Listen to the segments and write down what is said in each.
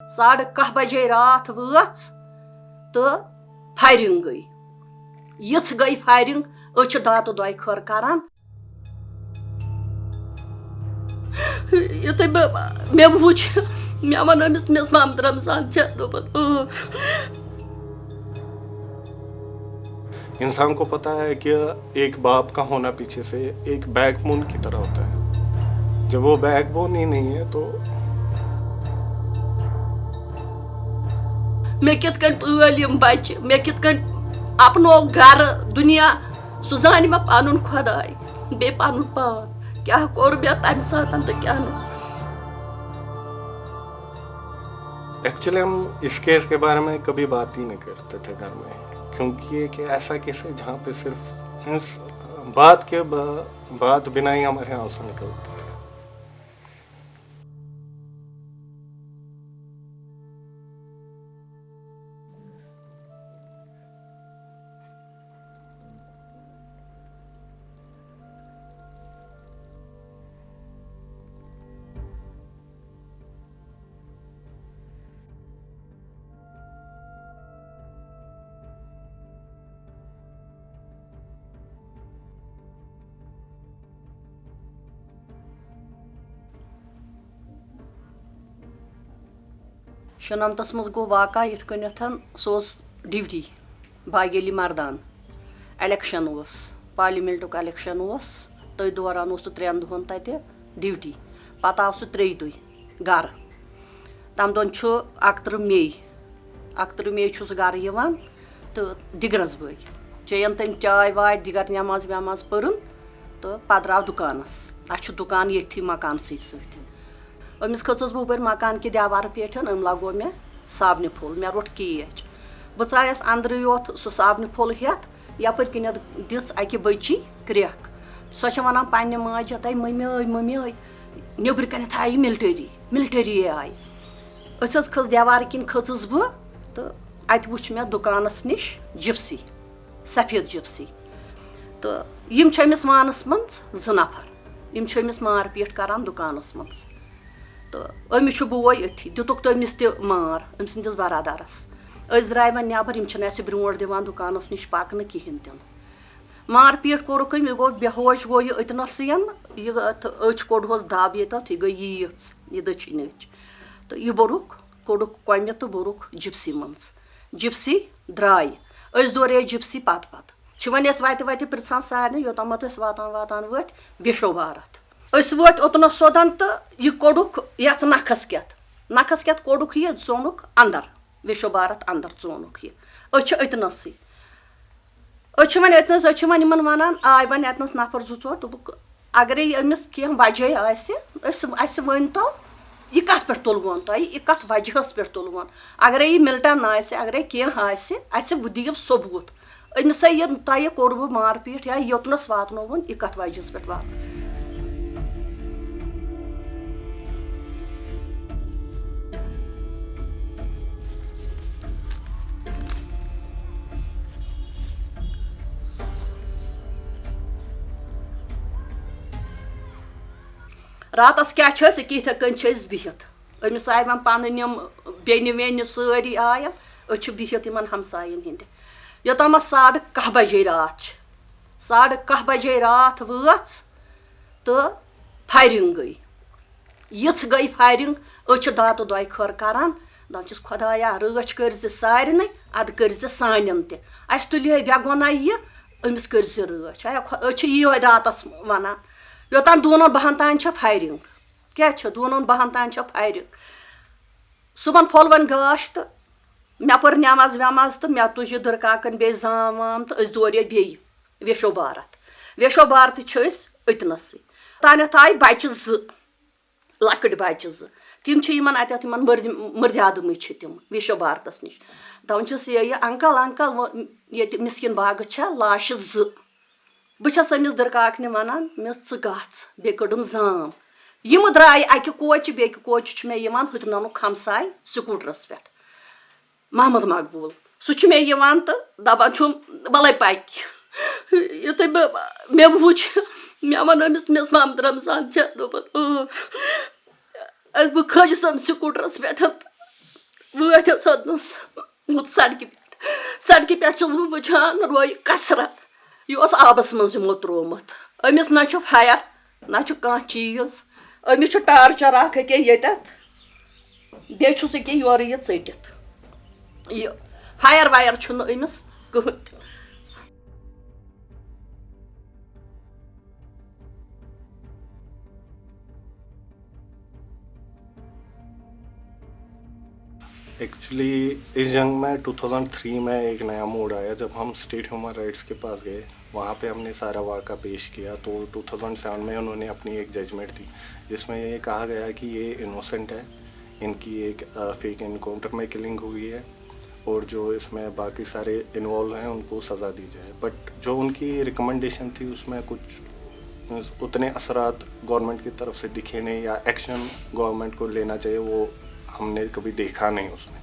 11:30 بجے رات وٲژ تہٕ فایرِنٛگ گٔے یِژھ گٔے فایرِنٛگ أسۍ چھِ داتہٕ دۄیہِ خٲر کران یُتھُے مےٚ وٕچھ مےٚ ووٚن أمِس محمد رمضان چھےٚ دوٚپُن انسان کو پتہ ہے کہ ایک باپ کا ہونا پیچھے سے ایک بیک بون کی طرح ہوتا ہے. جب وہ بیک بون ہی نہیں ہے تو مےٚ کِتھ کٔنۍ پٲلۍ یِم بچہِ مےٚ کِتھ کٔنۍ اپنو گرٕ دُنیا سُہ زانہِ مےٚ پنُن خۄداے بیٚیہِ پنُن پان کیٛاہ کوٚر مےٚ تمہِ ساتہٕ تہٕ کیٛاہ نہٕ. ایکچولی ہم اس کیس کے بارے میں کبھی بات ہی نہیں کرتے تھے گھر میں کیونکہ یہ کہ ایسا کیس ہے جہاں پہ صرف اس بات کے بعد بنا ہی ہمارے آنسو نکلتے ہیں. شُنَمتھس منٛز گوٚو واقعہ یِتھ کٔنٮ۪تھ سُہ اوس ڈِوٹی باغیلی مردان الیکشن اوس پارلِمنٹُک الیکشن اوس تٔتھۍ دوران اوس سُہ 3 دۄہن تتہِ ڈِوٹی پتہٕ آو سُہ 3 دۄہہِ گرٕ تمہِ دۄہن چھُ 11 مے چھُ سُہ گرٕ یِوان تہٕ دِگرس بٲگۍ چیٚیَن تٔمۍ چاے واے دِگر نٮ۪ماز وٮ۪ماز پٔرٕن تہٕ پتہٕ درٛاو دُکانس اَسہِ چھُ دُکان ییٚتھی مکانسٕے سۭتۍ أمِس کھٔژٕس بہٕ ہُپٲرۍ مکان کہِ دیوارٕ پٮ۪ٹھ أمۍ لگوو مےٚ صابنہِ پھوٚل مےٚ روٚٹ کیچ بہٕ ژایَس اندرٕ یوت سُہ صابنہِ پھوٚل ہٮ۪تھ یپٲرۍ کِنٮ۪تھ دِژ اکہِ بٔچی کرٛٮ۪کھ سۄ چھےٚ ونان پننہِ ماجہِ ہتاے مٔمی نیٚبرٕ کنٮ۪تھ آیہِ ملٹری آیہِ أسۍ حظ کھٔژ دیوارٕ کِنۍ کھٔژٕس بہٕ تہٕ اتہِ وٕچھ مےٚ دُکانس نِش جِپسی سفید جِپسی تہٕ یِم چھِ أمِس وانس منٛز 2 نفر یِم چھِ أمِس مار پیٖٹ کران دُکانس منٛز تہٕ أمِس چھُ بوے أتھی دِتُکھ تٔمِس تہِ مار أمۍ سٕنٛدِس برادرس أسۍ درٛاے وۄنۍ نٮ۪بر یِم چھِنہٕ اَسہِ برونٛٹھ دِوان دُکانس نِش پکنہٕ کِہینۍ تہِ نہٕ مار پیٖٹ کوٚرُکھ أمۍ یہِ گوٚو بے ہوش گوٚو یہِ أتنسٕے یہِ أچھ کوٚڑہوس دب ییٚتٮ۪تھ یہِ گٔے ییٖژ یہِ دٔچھِنۍ أچھ تہٕ یہِ کوٚڑُکھ کۄمہِ تہٕ بوٚرُکھ جِپسی منٛز جِپسی درٛاے أسۍ دورے جِپسی پتہٕ چھِ وۄنۍ أسۍ وتہِ پرژھان سارنٕے یوٚتامتھ أسۍ واتان ؤتھۍ ویشو بھارت أسۍ وٲتۍ اوٚتنس سیوٚدن تہٕ یہِ کوٚڑُکھ یتھ نکھس کٮ۪تھ کوٚڑُکھ یہِ ژوٚنُکھ انٛدر ویشو بھارت انٛدر ژوٚنُکھ یہِ أسۍ چھِ أتنسٕے أسۍ چھِ وۄنۍ یِمن ونان آے وۄنۍ اتنس نفر 2-4 دوٚپُکھ اگرے أمِس کینٛہہ وجہ آسہِ اَسہِ ؤنۍتو یہِ کتھ پٮ۪ٹھ تُلوُن تۄہہِ یہِ کتھ وجہس پٮ۪ٹھ تُلوُن اگرے یہِ مِلٹن آسہِ اگرے کینٛہہ آسہِ اَسہِ دِیِو ثوبوٗت أمِسے یہِ تۄہہِ کوٚروٕ مار پیٖٹ یا یوٚتنس واتنووُن یہِ کتھ وجہس پٮ۪ٹھ واتنو. راتس کیٛاہ چھِ أسۍ یِتھَے کٔنۍ چھِ أسۍ بِہِتھ أمِس آیہِ وۄنۍ پنٕنۍ یِم بیٚنہِ ویٚنہِ سٲری آیَن أسۍ چھِ بِہِتھ یِمن ہمساین ہِنٛدِ یوٚتامتھ 11:30 بجے رات چھِ 11:30 بجے رات وٲژ تہٕ فایرِنٛگ گٔے یِژھ گٔے فایرِنٛگ أسۍ چھِ داتہٕ دۄیہِ خٲر کران دپان چھِس خۄدایا رٲچھ کٔرزِ سارنٕے اَدٕ کٔرزِ سانٮ۪ن تہِ اَسہِ تُلہِ بے گۄناہ یہِ أمِس کٔرزِ رٲچھ أسۍ چھِ یِہوے راتس ونان یوٚتام 2-2 تانۍ چھےٚ فایرِنٛگ کیٛاہ چھِ 2-2 تانۍ چھےٚ فایرِنٛگ صُبحن پھوٚل وۄنۍ گاش تہٕ مےٚ پٔر نٮ۪ماز وٮ۪ماز تہٕ مےٚ تُج یہِ دٕرکاکَن بیٚیہِ زام وام تہٕ أسۍ دورے بیٚیہِ ویشو بھارتہِ چھِ أسۍ أتنسٕے تانٮ۪تھ آیہِ بچہِ 2 لۄکٕٹۍ بچہِ 2 تِم چھِ یِمن اتٮ۪تھ یِمن مٔردیادمٕے چھِ تِم ویشو بھارتس نِش دپان چھِس یہِ انکل ییٚتہِ مِسکِن باغس چھےٚ لاشہِ 2 بہٕ چھس أمِس دٕرکاکنہِ ونان مےٚ ژٕ گژھ بیٚیہِ کٔڑٕم زام یِمہٕ درٛایہِ اکہِ کوچہِ بیٚکہِ کوچہِ چھُ مےٚ یِوان ہُتننُک ہمساے سکوٗٹرس پٮ۪ٹھ محمد مقبوٗل سُہ چھُ مےٚ یِوان تہٕ دپان چھُم وَلے پکہِ یُتھُے مےٚ وٕچھ مےٚ ووٚن أمِس محمد رمضان چھےٚ دوٚپُن بہٕ کھٔجٕس أمِس سکوٗٹرس پٮ۪ٹھ رات ودنس سڑکہ پہ وچان روی کثرت یہ آبس مز یمو ترومت امس نہ فائر نہ کانٛہہ چیز امس ٹارچر اخ یتت بیٚیہِ چھُس ییٚکیٛاہ یورٕ یہِ ژٔٹِتھ یہ فائر وائر چھُنہٕ أمِس کٕہۭنۍ تہِ ایکچولی اس جنگ میں 2003 میں ایک نیا موڈ آیا جب ہم اسٹیٹ ہیومن رائٹس کے پاس گئے. وہاں پہ ہم نے سارا واقعہ پیش کیا. تو 2007 میں انہوں نے اپنی ایک ججمنٹ دی جس میں یہ کہا گیا کہ یہ انوسنٹ ہے, ان کی ایک فیک انکاؤنٹر میں کلنگ ہوئی ہے اور جو اس میں باقی سارے انوالو ہیں ان کو سزا دی جائے. بٹ جو ان کی ریکمنڈیشن تھی اس میں کچھ اتنے اثرات گورنمنٹ کی طرف سے دکھے نہیں, یا ایکشن گورنمنٹ کو لینا چاہیے وہ ہم نے کبھی دیکھا نہیں اس میں.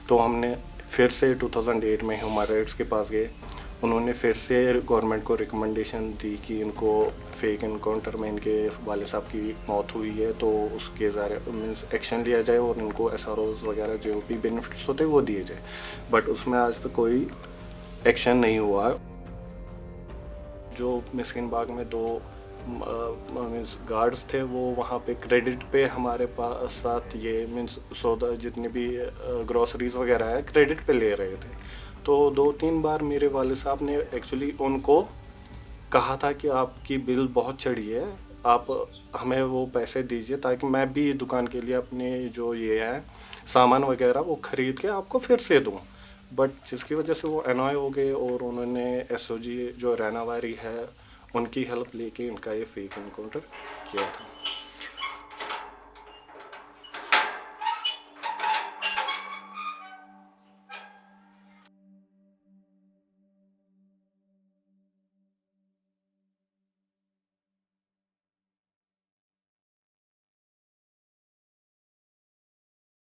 تو ہم نے پھر سے 2008 میں ہیومن رائٹس کے پاس گئے. انہوں نے پھر سے گورنمنٹ کو ریکمنڈیشن دی کہ ان کو فیک انکاؤنٹر میں ان کے والد صاحب کی موت ہوئی ہے تو اس کے مینس ایکشن لیا جائے اور ان کو ایس آر اوز وغیرہ جو بھی بینیفٹس ہوتے وہ دیے جائے. بٹ اس میں آج تک کوئی ایکشن نہیں ہوا. جو مسکن باغ میں 2 مینس گارڈز تھے وہ وہاں پہ کریڈٹ پہ ہمارے پاس ساتھ یہ مینس سودا جتنی بھی گروسریز وغیرہ ہے کریڈٹ پہ لے رہے تھے. تو 2-3 بار میرے والد صاحب نے ایکچولی ان کو کہا تھا کہ آپ کی بل بہت چڑھی ہے, آپ ہمیں وہ پیسے دیجیے تاکہ میں بھی دکان کے لیے اپنے جو یہ ہے سامان وغیرہ وہ خرید کے آپ کو پھر سے دوں. بٹ جس کی وجہ سے وہ انوائے ہو گئے اور انہوں نے ایس او جی جو رہنا واری ہے ان کی ہیلپ لے کے ان کا یہ فیک انکاؤنٹر کیا تھا.